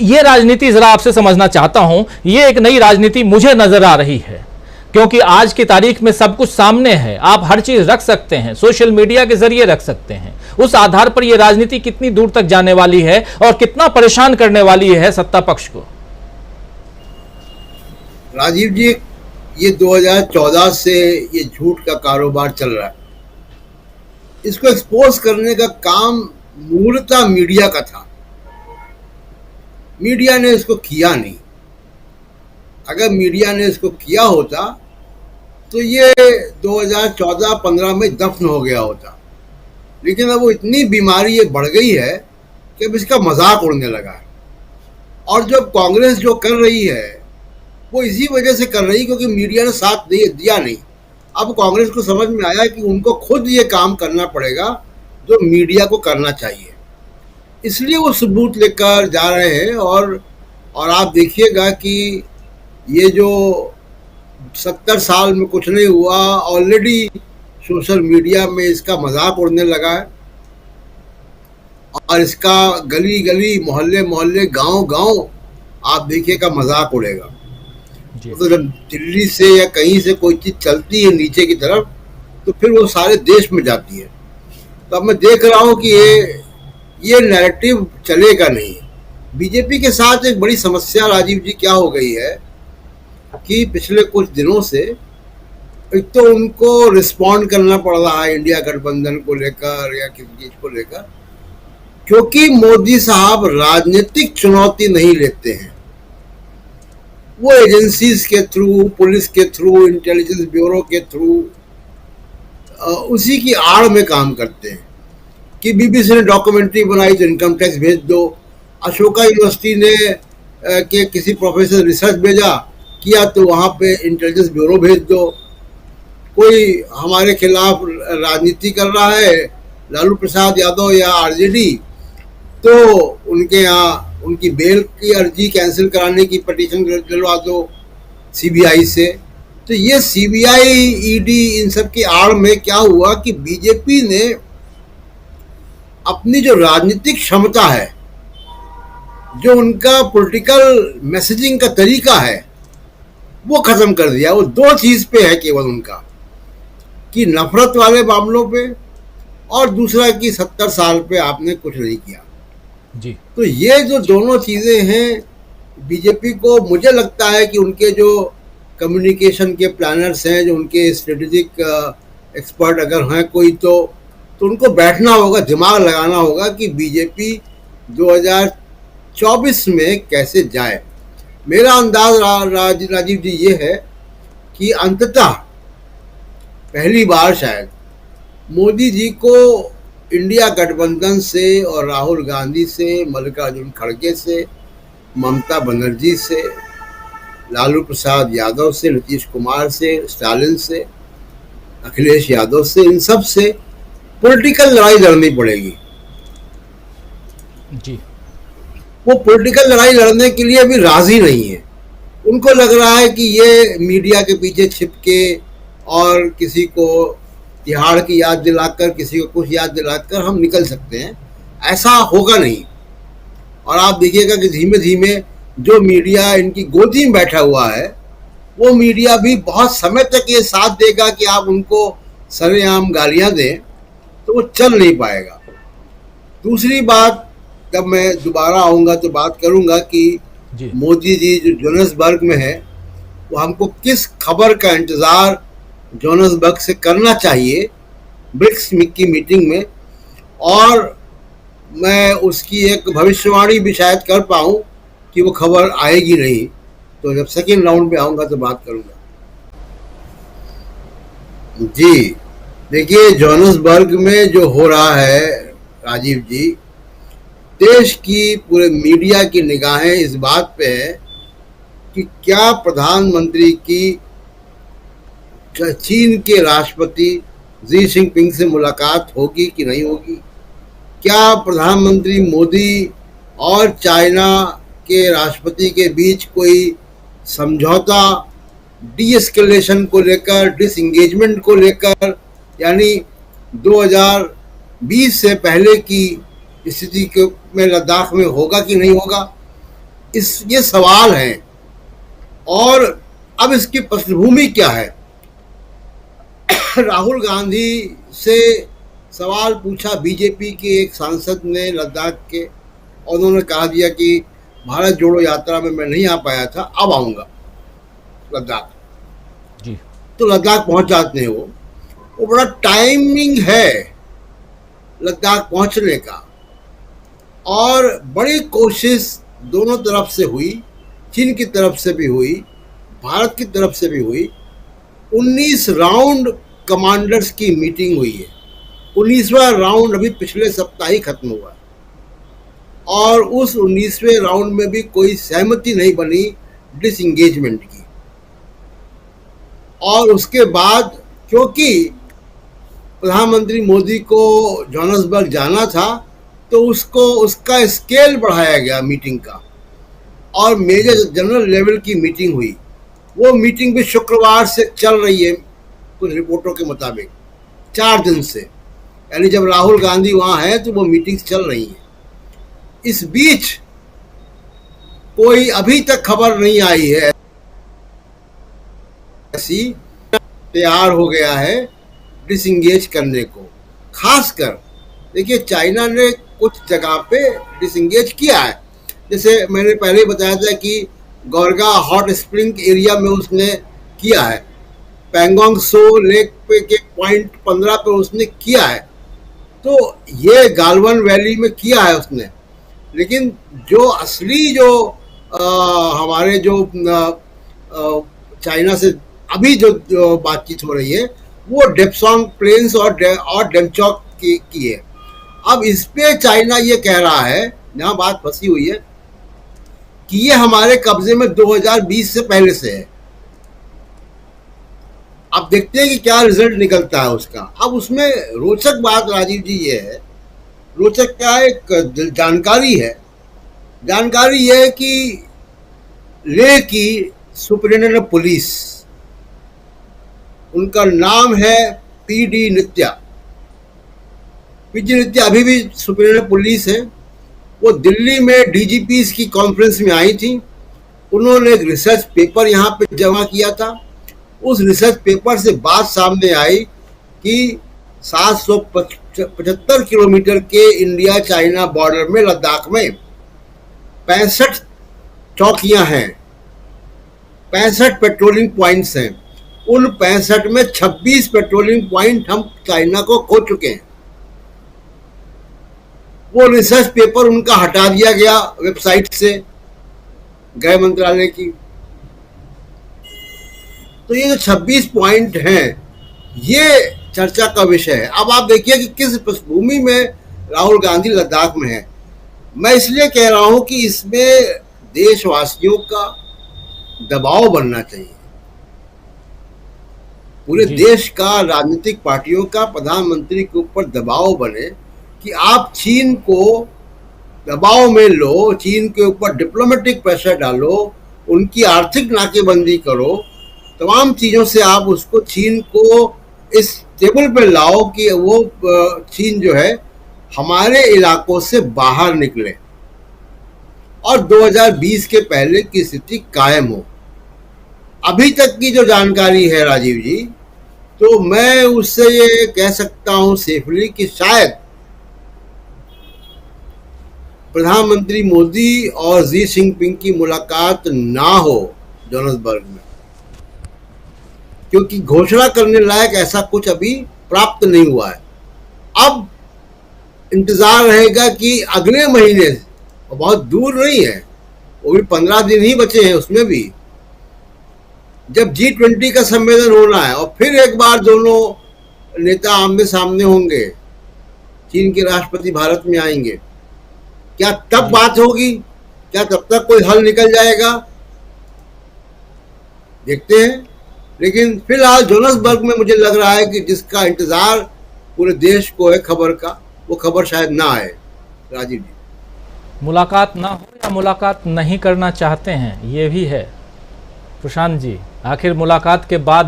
ये राजनीति जरा आपसे समझना चाहता हूं, ये एक नई राजनीति मुझे नजर आ रही है, क्योंकि आज की तारीख में सब कुछ सामने है, आप हर चीज रख सकते हैं, सोशल मीडिया के जरिए रख सकते हैं। उस आधार पर यह राजनीति कितनी दूर तक जाने वाली है और कितना परेशान करने वाली है सत्ता पक्ष को? राजीव जी, ये 2014 से ये झूठ का कारोबार चल रहा है। इसको एक्सपोज करने का काम मूलतः मीडिया का था। मीडिया ने इसको किया नहीं। अगर मीडिया ने इसको किया होता तो ये 2014-15 में दफन हो गया होता। लेकिन अब वो इतनी बीमारी ये बढ़ गई है कि अब इसका मजाक उड़ने लगा है। और जो कांग्रेस जो कर रही है वो इसी वजह से कर रही क्योंकि मीडिया ने साथ दिया नहीं। अब कांग्रेस को समझ में आया कि उनको खुद ये काम करना पड़ेगा जो मीडिया को करना चाहिए, इसलिए वो सबूत लेकर जा रहे हैं। और आप देखिएगा कि ये जो 70 साल में कुछ नहीं हुआ, ऑलरेडी सोशल मीडिया में इसका मजाक उड़ने लगा है और इसका गली गली, मोहल्ले मोहल्ले, गांव गांव आप देखिएगा मजाक उड़ेगा। तो जब दिल्ली से या कहीं से कोई चीज चलती है नीचे की तरफ तो फिर वो सारे देश में जाती है। तो अब मैं देख रहा हूँ कि ये नैरेटिव चलेगा नहीं। बीजेपी के साथ एक बड़ी समस्या राजीव जी क्या हो गई है कि पिछले कुछ दिनों से एक तो उनको रिस्पॉन्ड करना पड़ रहा है इंडिया गठबंधन को लेकर या किसी चीज को लेकर, क्योंकि मोदी साहब राजनीतिक चुनौती नहीं लेते हैं। वो एजेंसीज के थ्रू, पुलिस के थ्रू, इंटेलिजेंस ब्यूरो के थ्रू उसी की आड़ में काम करते हैं कि बीबीसी ने डॉक्यूमेंट्री बनाई तो इनकम टैक्स भेज दो, अशोका यूनिवर्सिटी ने के किसी प्रोफेसर रिसर्च भेजा किया तो वहाँ पे इंटेलिजेंस ब्यूरो भेज दो, कोई हमारे खिलाफ राजनीति कर रहा है लालू प्रसाद यादव या आरजेडी तो उनके यहाँ उनकी बेल की अर्जी कैंसिल कराने की पिटीशन दिलवा दो सीबीआई से। तो ये सीबीआई, ईडी, इन सब की आड़ में क्या हुआ कि बीजेपी ने अपनी जो राजनीतिक क्षमता है, जो उनका पॉलिटिकल मैसेजिंग का तरीका है, वो खत्म कर दिया। वो दो चीज पे है केवल उनका, कि नफरत वाले मामलों पे और दूसरा कि 70 साल पे आपने कुछ नहीं किया जी। तो ये जो दोनों चीजें हैं बीजेपी को, मुझे लगता है कि उनके जो कम्युनिकेशन के प्लानर्स हैं, जो उनके स्ट्रेटेजिक एक्सपर्ट अगर हैं कोई तो उनको बैठना होगा, दिमाग लगाना होगा कि बीजेपी 2024 में कैसे जाए। मेरा अंदाज राजीव जी ये है कि अंततः पहली बार शायद मोदी जी को इंडिया गठबंधन से और राहुल गांधी से, मल्लिकार्जुन खड़गे से, ममता बनर्जी से, लालू प्रसाद यादव से, नीतीश कुमार से, स्टालिन से, अखिलेश यादव से, इन सब से पॉलिटिकल लड़ाई लड़नी पड़ेगी जी। वो पॉलिटिकल लड़ाई लड़ने के लिए अभी राजी नहीं है। उनको लग रहा है कि ये मीडिया के पीछे छिप के और किसी को तिहाड़ की याद दिलाकर, किसी को कुछ याद दिलाकर हम निकल सकते हैं, ऐसा होगा नहीं। और आप देखिएगा कि धीमे धीमे जो मीडिया इनकी गोदी में बैठा हुआ है वो मीडिया भी बहुत समय तक ये साथ देगा कि आप उनको सरेआम गालियां दें तो वो चल नहीं पाएगा। दूसरी बात, जब मैं दोबारा आऊँगा तो बात करूँगा कि मोदी जी जो जोहान्सबर्ग में है वो हमको किस खबर का इंतज़ार जोहान्सबर्ग से करना चाहिए ब्रिक्स की मीटिंग में, और मैं उसकी एक भविष्यवाणी भी शायद कर पाऊँ कि वो खबर आएगी नहीं। तो जब सेकेंड राउंड में आऊँगा तो बात करूँगा। जी देखिए, जोहान्सबर्ग में जो हो रहा है राजीव जी, देश की पूरे मीडिया की निगाहें इस बात पे है कि क्या प्रधानमंत्री की चीन के राष्ट्रपति जी जिनपिंग से मुलाकात होगी कि नहीं होगी, क्या प्रधानमंत्री मोदी और चाइना के राष्ट्रपति के बीच कोई समझौता डीएस्केलेशन को लेकर, डिसएंगेजमेंट को लेकर, यानी 2020 से पहले की स्थिति में लद्दाख में होगा कि नहीं होगा। ये सवाल हैं। और अब इसकी पृष्ठभूमि क्या है? राहुल गांधी से सवाल पूछा बीजेपी के एक सांसद ने लद्दाख के, और उन्होंने कहा दिया कि भारत जोड़ो यात्रा में मैं नहीं आ पाया था, अब आऊँगा लद्दाख जी। तो लद्दाख पहुंच जाते हैं। वो बड़ा टाइमिंग है लद्दाख पहुंचने का, और बड़ी कोशिश दोनों तरफ से हुई, चीन की तरफ से भी हुई, भारत की तरफ से भी हुई। 19 राउंड कमांडर्स की मीटिंग हुई है। 19वां राउंड अभी पिछले सप्ताह ही खत्म हुआ, और उस 19वें राउंड में भी कोई सहमति नहीं बनी डिसएंगेजमेंट की। और उसके बाद क्योंकि प्रधानमंत्री मोदी को जोहान्सबर्ग जाना था, तो उसका स्केल बढ़ाया गया मीटिंग का, और मेजर जनरल लेवल की मीटिंग हुई। वो मीटिंग भी शुक्रवार से चल रही है कुछ रिपोर्टों के मुताबिक, 4 दिन से, यानी जब राहुल गांधी वहाँ हैं तो वो मीटिंग्स चल रही हैं। इस बीच कोई अभी तक खबर नहीं आई है ऐसी तैयार हो गया है डिसएंगेज करने को। खासकर देखिए, चाइना ने कुछ जगह पे डिसएंगेज किया है। जैसे मैंने पहले ही बताया था कि गोरगा हॉट स्प्रिंग एरिया में उसने किया है, पैंगोंग सो लेक पे के पॉइंट 15 पे उसने किया है, तो ये गालवन वैली में किया है उसने। लेकिन जो असली जो हमारे जो चाइना से अभी जो बातचीत हो रही है वो डेप्सोंग प्लेन्स और डेमचौक की है। अब इस पे चाइना ये कह रहा है, जहाँ बात फंसी हुई है, कि ये हमारे कब्जे में 2020 से पहले से है। अब देखते हैं कि क्या रिजल्ट निकलता है उसका। अब उसमें रोचक बात राजीव जी ये है, रोचक क्या है, एक जानकारी ये है कि लेह की सुपरिटेंडेंट ऑफ पुलिस, उनका नाम है पीडी नित्या। पीडी नित्या अभी भी सुपरिटेंडेंट पुलिस है। वो दिल्ली में डीजीपीज की कॉन्फ्रेंस में आई थी। उन्होंने एक रिसर्च पेपर यहाँ पे जमा किया था। उस रिसर्च पेपर से बात सामने आई कि 775 किलोमीटर के इंडिया चाइना बॉर्डर में लद्दाख में 65 चौकियां हैं, 65 पेट्रोलिंग पॉइंट्स हैं। उन 65 में 26 पेट्रोलिंग पॉइंट हम चाइना को खो चुके हैं। वो रिसर्च पेपर उनका हटा दिया गया वेबसाइट से, गृह मंत्रालय की। तो ये जो 26 पॉइंट हैं, ये चर्चा का विषय है। अब आप देखिए कि किस पृष्ठभूमि में राहुल गांधी लद्दाख में है। मैं इसलिए कह रहा हूं कि इसमें देशवासियों का दबाव बनना चाहिए, पूरे देश का, राजनीतिक पार्टियों का प्रधानमंत्री के ऊपर दबाव बने कि आप चीन को दबाव में लो, चीन के ऊपर डिप्लोमेटिक प्रेशर डालो, उनकी आर्थिक नाकेबंदी करो, तमाम चीज़ों से आप उसको, चीन को इस टेबल पे लाओ कि वो चीन जो है हमारे इलाकों से बाहर निकले और 2020 के पहले की स्थिति कायम हो। अभी तक की जो जानकारी है राजीव जी, तो मैं उससे ये कह सकता हूं सेफली कि शायद प्रधानमंत्री मोदी और जी जिनपिंग की मुलाकात ना हो जोहान्सबर्ग में, क्योंकि घोषणा करने लायक ऐसा कुछ अभी प्राप्त नहीं हुआ है। अब इंतजार रहेगा कि अगले महीने, बहुत दूर नहीं है, वो भी 15 दिन ही बचे हैं, उसमें भी जब G20 का सम्मेलन होना है और फिर एक बार दोनों नेता आमने सामने होंगे, चीन के राष्ट्रपति भारत में आएंगे, क्या तब बात होगी? क्या तब तक कोई हल निकल जाएगा? देखते हैं। लेकिन फिलहाल जोहान्सबर्ग में मुझे लग रहा है कि जिसका इंतजार पूरे देश को है खबर का, वो खबर शायद ना आए। राजीव जी, मुलाकात ना हो या मुलाकात नहीं करना चाहते हैं, ये भी है प्रशांत जी। आखिर मुलाकात के बाद